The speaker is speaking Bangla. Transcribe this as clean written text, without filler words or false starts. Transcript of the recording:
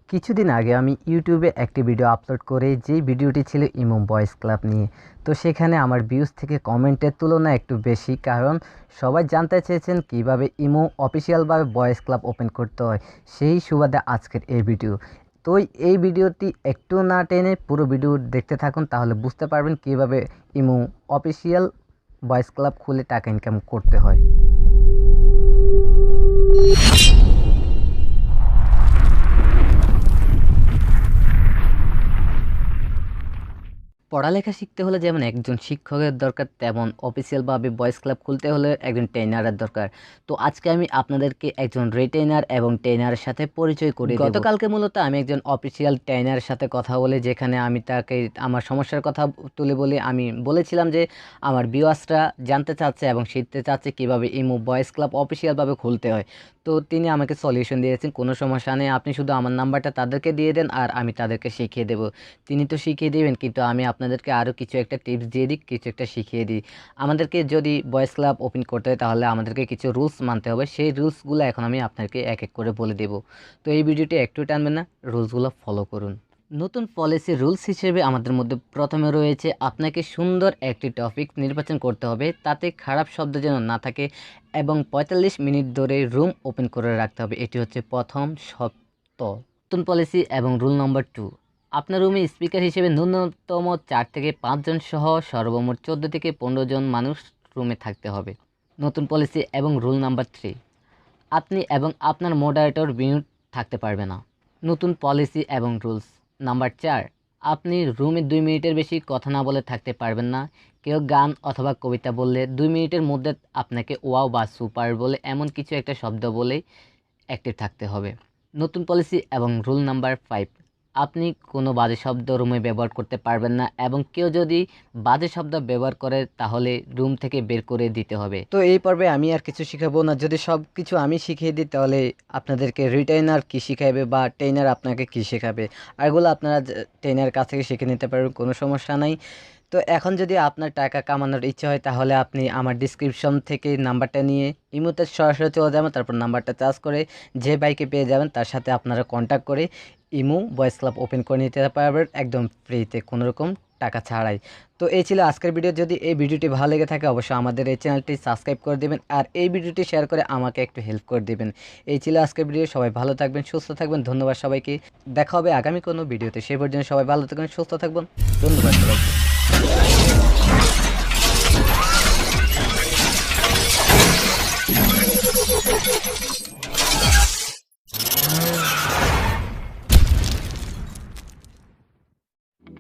কিছুদিন আগে আমি ইউটিউবে একটি ভিডিও আপলোড করে যেই ভিডিওটি ছিল ইমো বয়েজ ক্লাব নিয়ে। তো সেখানে আমার ভিউজ থেকে কমেন্টের তুলনায় একটু বেশি, কারণ সবাই জানতে চেয়েছেন কিভাবে ইমো অফিসিয়ালভাবে বয়েজ ক্লাব ওপেন করতে হয়। সেই সুবাদে আজকের এই ভিডিও। তো এই ভিডিওটি একটু না টেনে পুরো ভিডিও দেখতে থাকুন, তাহলে বুঝতে পারবেন কিভাবে ইমো অফিসিয়াল বয়েজ ক্লাব খুলে টাকা ইনকাম করতে হয়। পড়ালেখা শিখতে হলে যেমন একজন শিক্ষকের দরকার, তেমন অফিসিয়ালভাবে বয়েজ ক্লাব খুলতে হলে একজন ট্রেনারের দরকার। তো আজকে আমি আপনাদেরকে একজন রিটেইনার এবং ট্রেনারের সাথে পরিচয় করে দেব। গতকালকে মূলত আমি একজন অফিসিয়াল ট্রেনারের সাথে কথা বলে, যেখানে আমি তাকে আমার সমস্যার কথা তুলে বলে আমি বলেছিলাম যে আমার ভিউয়ার্সরা জানতে চাচ্ছে এবং শিখতে চাচ্ছে কীভাবে ইমো বয়েজ ক্লাব অফিসিয়ালভাবে খুলতে হয়। তো তিনি আমাকে সলিউশন দিয়েছেন, কোনো সমস্যা নেই, আপনি শুধু আমার নাম্বারটা তাদেরকে দিয়ে দেন আর আমি তাদেরকে শিখিয়ে দেব। তিনি তো শিখিয়ে দেবেন, কিন্তু আমি আপনাদেরকে আরও কিছু একটা টিপস দিয়ে দিই, কিছু একটা শিখিয়ে দিই। আমাদেরকে যদি বয়েজ ক্লাব ওপেন করতে হয় তাহলে আমাদেরকে কিছু রুলস মানতে হবে। সেই রুলসগুলো এখন আমি আপনাকে এক এক করে বলে দেব। তো এই ভিডিওটি একটু টানবেন না, রুলসগুলো ফলো করুন। নতুন পলিসি রুলস হিসেবে আমাদের মধ্যে প্রথমে রয়েছে আপনাকে সুন্দর একটি টপিক নির্বাচন করতে হবে, তাতে খারাপ শব্দ যেন না থাকে এবং ৪৫ মিনিট ধরে রুম ওপেন করে রাখতে হবে। এটি হচ্ছে প্রথম শর্ত। নতুন পলিসি এবং রুল নম্বর 2, আপনার রুমে স্পিকার হিসেবে ন্যূনতম ৪ থেকে ৫ জন সহ সর্বমোট ১৪ থেকে ১৫ জন মানুষ রুমে থাকতে হবে। নতুন পলিসি এবং রুল নাম্বার 3, আপনি এবং আপনার মডারেটর মিউট থাকতে পারবে না। নতুন পলিসি এবং রুলস নাম্বার 4, আপনি রুমে 2 মিনিটের বেশি কথা না বলে থাকতে পারবেন না। কেউ গান অথবা কবিতা বললে 2 মিনিটের মধ্যে আপনাকে ওয়াও বা সুপার বলে এমন কিছু একটা শব্দ বলেই অ্যাক্টিভ থাকতে হবে। নতুন পলিসি এবং রুল নাম্বার 5, আপনি কোনো বাজে শব্দ রুমে ব্যবহার করতে পারবেন না এবং কেউ যদি বাজে শব্দ ব্যবহার করে তাহলে রুম থেকে বের করে দিতে হবে। তো এই পর্বে আমি আর কিছু শিখাবো না। যদি সব কিছু আমি শিখিয়ে দিই তাহলে আপনাদেরকে রিটেইনার কী শিখাবে বা ট্রেনার আপনাকে কী শেখাবে, আর এগুলো আপনারা ট্রেনার কাছ থেকে শিখে নিতে পারবেন, কোনো সমস্যা নাই। তো এখন যদি আপনার টাকা কামানোর ইচ্ছা হয় তাহলে আপনি আমার ডিসক্রিপশন থেকে নাম্বারটা নিয়ে ইমোতে সরাসরি চলে যাবেন, তারপর নাম্বারটা চার্জ করে যে বাইকে পেয়ে যাবেন তার সাথে আপনারা কন্ট্যাক্ট করে ইমো বয়েজ ক্লাব ওপেন করে নিতে পারবেন একদম ফ্রিতে, কোনো রকম টাকা ছাড়াই। তো এই ছিল আজকের ভিডিও। যদি এই ভিডিওটি ভালো লেগে থাকে অবশ্যই আমাদের এই চ্যানেলটি সাবস্ক্রাইব করে দেবেন আর এই ভিডিওটি শেয়ার করে আমাকে একটু হেল্প করে দেবেন। এই ছিল আজকের ভিডিও। সবাই ভালো থাকবেন, সুস্থ থাকবেন। ধন্যবাদ সবাইকে। দেখা হবে আগামী কোনো ভিডিওতে। সেই পর্যন্ত সবাই ভালো থাকবেন, সুস্থ থাকবেন। ধন্যবাদ সবাইকে।